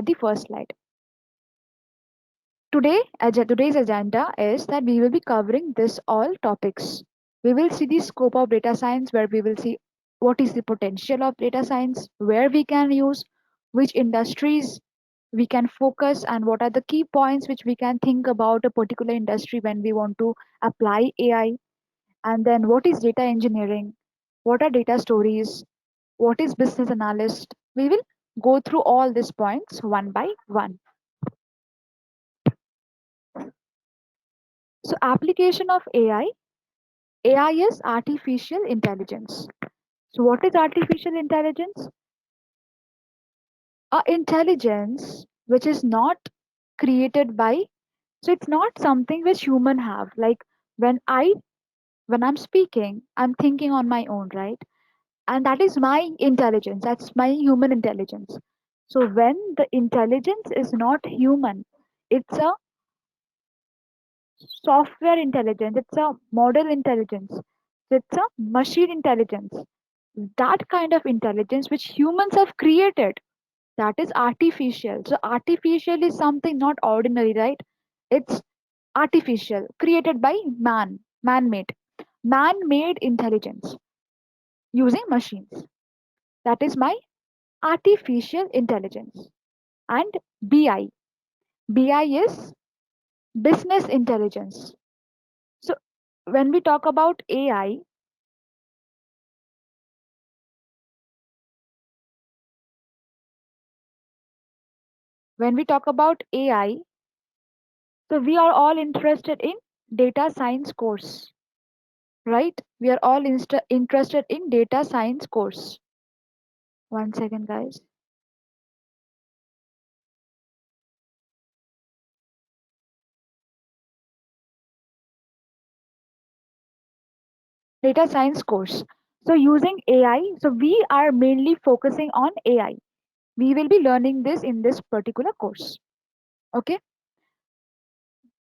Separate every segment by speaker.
Speaker 1: the first slide. Today's agenda is that we will be covering this all topics. We will see the scope of data science, where we will see what is the potential of data science, where we can use, which industries we can focus, and what are the key points which we can think about a particular industry when we want to apply AI. And then what is data engineering, what are data stories, what is business analyst. We will go through all these points one by one. So application of AI. AI is artificial intelligence. So what is artificial intelligence? A intelligence which is not created by, so it's not something which human have. Like when I when I'm speaking, I'm thinking on my own, right? And that is my intelligence. That's my human intelligence. So when the intelligence is not human, it's a software intelligence, it's a model intelligence, it's a machine intelligence. That kind of intelligence which humans have created, that is artificial. So artificial is something not ordinary, right? It's artificial, created by man-made intelligence using machines. That is my artificial intelligence. And BI. BI is business intelligence. So when we talk about AI, when we talk about AI, so we are all interested in data science course, right? We are all interested in data science course. One second, guys. Data science course. So using AI, so we are mainly focusing on AI. We will be learning this in this particular course. Okay.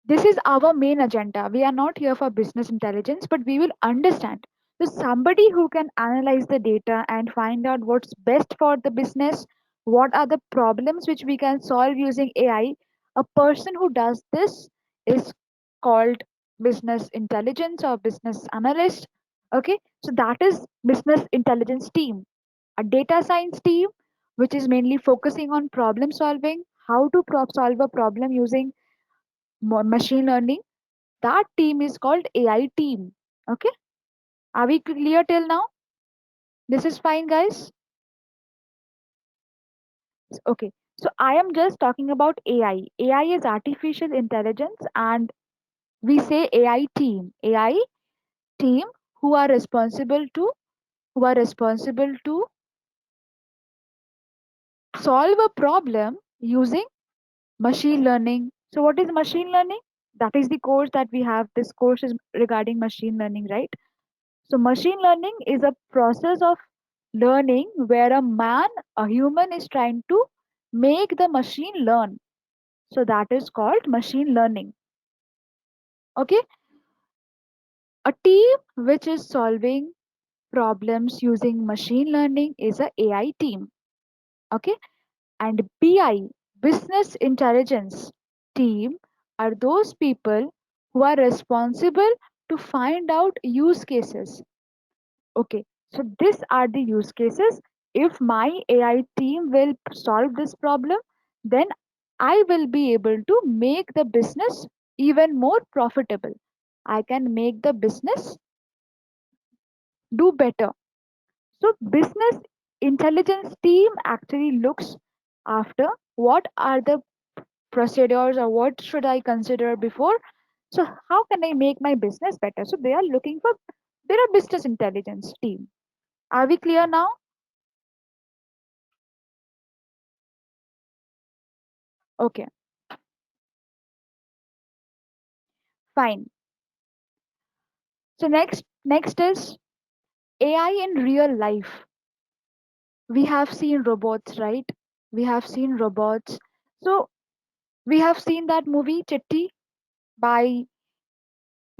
Speaker 1: This is our main agenda. We are not here for business intelligence, but we will understand. So somebody who can analyze the data and find out what's best for the business, what are the problems which we can solve using AI. A person who does this is called business intelligence or business analyst. Okay, so that is business intelligence team. A data science team, which is mainly focusing on problem solving, how to solve a problem using machine learning. That team is called AI team. Okay, are we clear till now? This is fine, guys. Okay, so I am just talking about AI. AI is artificial intelligence, and we say AI team who are responsible to solve a problem using machine learning. So what is machine learning? That is the course that we have. This course is regarding machine learning, right? So machine learning is a process of learning where a human is trying to make the machine learn. So that is called machine learning. Okay. A team which is solving problems using machine learning is a AI team. Okay. And BI, business intelligence team, are those people who are responsible to find out use cases. Okay, so these are the use cases. If my AI team will solve this problem, then I will be able to make the business even more profitable. I can make the business do better. So, business intelligence team actually looks after what are the procedures or what should I consider before. So, how can I make my business better? So, they are looking for, they're a business intelligence team. Are we clear now? Okay, fine. So next is AI in real life. We have seen robots, right? We have seen robots. So we have seen that movie Chitti by,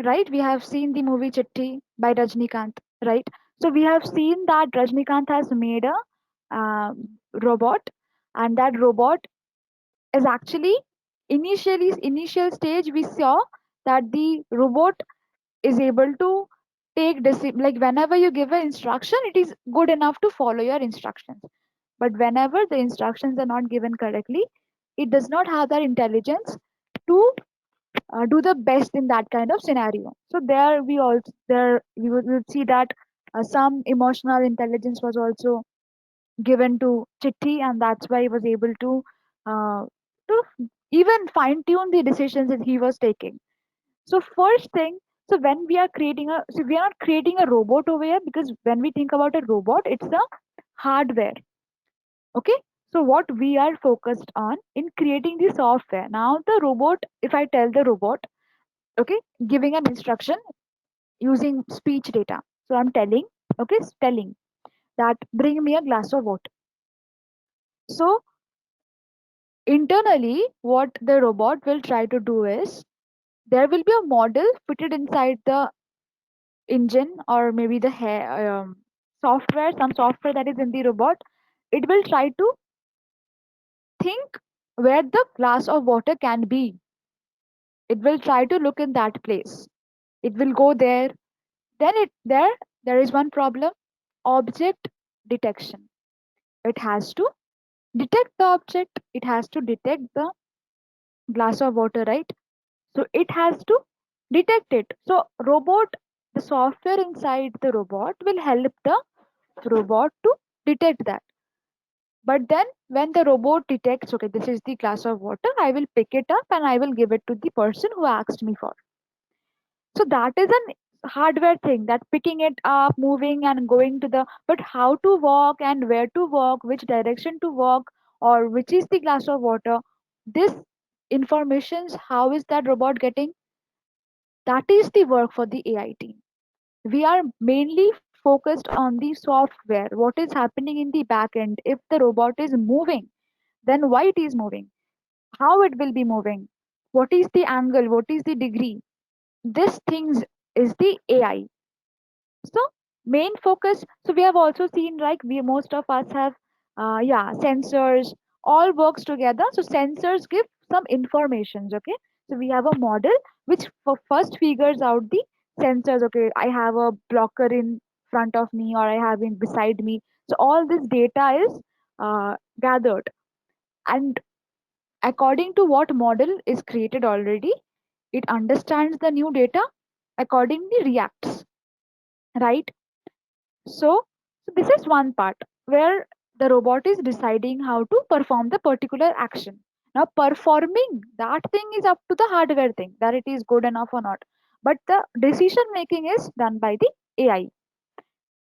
Speaker 1: right? We have seen the movie Chitti by Rajnikant, right? So we have seen that Rajnikant has made a robot, and that robot is actually initial stage we saw that the robot is able to like whenever you give an instruction, it is good enough to follow your instructions. But whenever the instructions are not given correctly, it does not have that intelligence to do the best in that kind of scenario. So there we would see that some emotional intelligence was also given to Chitti, and that's why he was able uh, to even fine tune the decisions that he was taking. So first thing, so when we are creating a, so we are not creating a robot over here, because when we think about a robot, it's a hardware. Okay. So what we are focused on in creating the software. Now the robot, if I tell the robot, okay, giving an instruction using speech data. So I'm telling, okay, telling that bring me a glass of water. So internally, what the robot will try to do is there will be a model fitted inside the engine, or maybe the software, some software that is in the robot. It will try to think where the glass of water can be. It will try to look in that place. It will go there. Then there is one problem: object detection. It has to detect the object. It has to detect the glass of water, right? So it has to detect it. So robot, the software inside the robot will help the robot to detect that. But then when the robot detects, okay, this is the glass of water, I will pick it up and I will give it to the person who asked me for. So that is an hardware thing, that picking it up, moving and going to the, but how to walk and where to walk, which direction to walk, or which is the glass of water, this informations, how is that robot getting? That is the work for the AI team. We are mainly focused on the software, what is happening in the back end. If the robot is moving, then why it is moving, how it will be moving, what is the angle, what is the degree, this things is the AI. So main focus, so we have also seen, like we most of us have yeah, sensors all works together. So sensors give some informations, okay. So we have a model which first figures out the sensors. Okay, I have a blocker in front of me, or I have in beside me. So all this data is gathered, and according to what model is created already, it understands the new data, accordingly reacts, right? So this is one part where the robot is deciding how to perform the particular action. Now, performing that thing is up to the hardware thing, that it is good enough or not. But the decision making is done by the AI.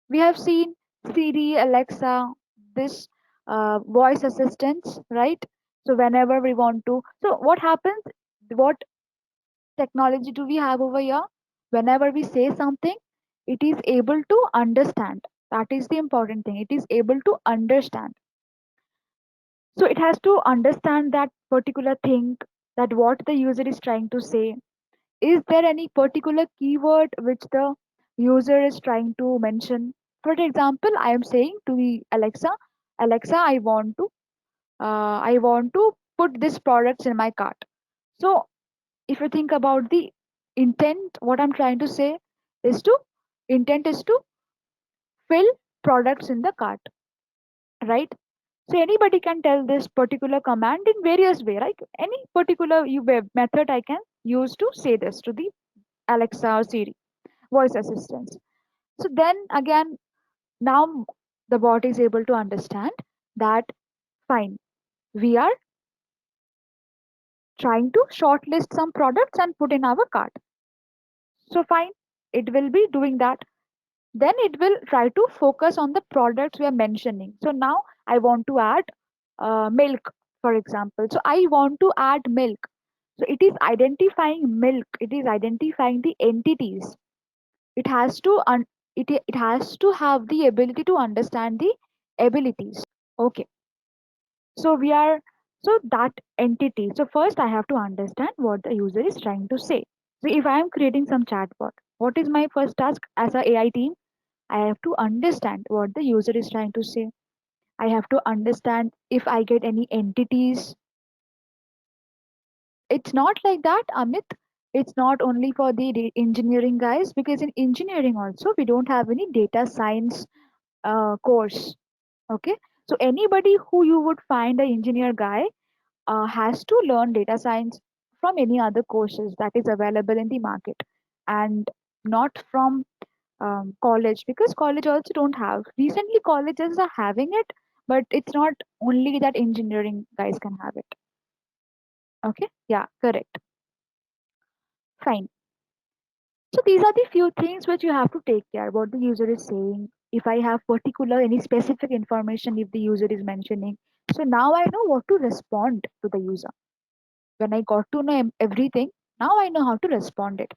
Speaker 1: We have seen Siri, Alexa, this voice assistants, right? So whenever we want to, so what happens? What technology do we have over here? Whenever we say something, it is able to understand. That is the important thing. It is able to understand. So it has to understand that particular thing, that what the user is trying to say. Is there any particular keyword which the user is trying to mention? For example, I am saying to the Alexa, Alexa, I want to put this products in my cart. So if you think about the intent, what I'm trying to say is to, intent is to fill products in the cart, right? So anybody can tell this particular command in various way, right? Any particular method I can use to say this to the Alexa or Siri voice assistants. So then again, now the bot is able to understand that, fine, we are trying to shortlist some products and put in our cart. So fine, it will be doing that. Then it will try to focus on the products we are mentioning. So now I want to add milk, for example. So I want to add milk. So it is identifying milk. It is identifying the entities. It has to it has to have the ability to understand the abilities. Okay. So we are, so that entity. So first I have to understand what the user is trying to say. So if I am creating some chatbot, what is my first task as a AI team? I have to understand what the user is trying to say. I have to understand if I get any entities. It's not like that, Amit. It's not only for the engineering guys, because in engineering also we don't have any data science course. Okay, so anybody who you would find an engineer guy has to learn data science from any other courses that is available in the market, and not from college, because college also don't have. Recently colleges are having it, but it's not only that engineering guys can have it. Okay, yeah, correct, fine. So these are the few things which you have to take care what the user is saying. If I have particular any specific information, if the user is mentioning, so now I know what to respond to the user. When I got to know everything, now I know how to respond it.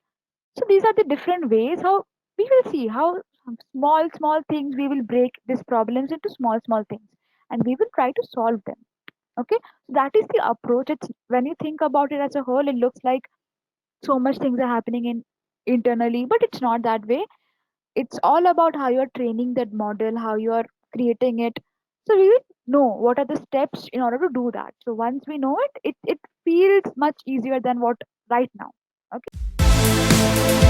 Speaker 1: So these are the different ways how we will see how some small things we will break these problems into small things, and we will try to solve them. Okay, so that is the approach. It's when you think about it as a whole, it looks like so much things are happening in internally, but it's not that way. It's all about how you're training that model, how you're creating it. So we will know what are the steps in order to do that. So once we know it, it feels much easier than what right now. Okay.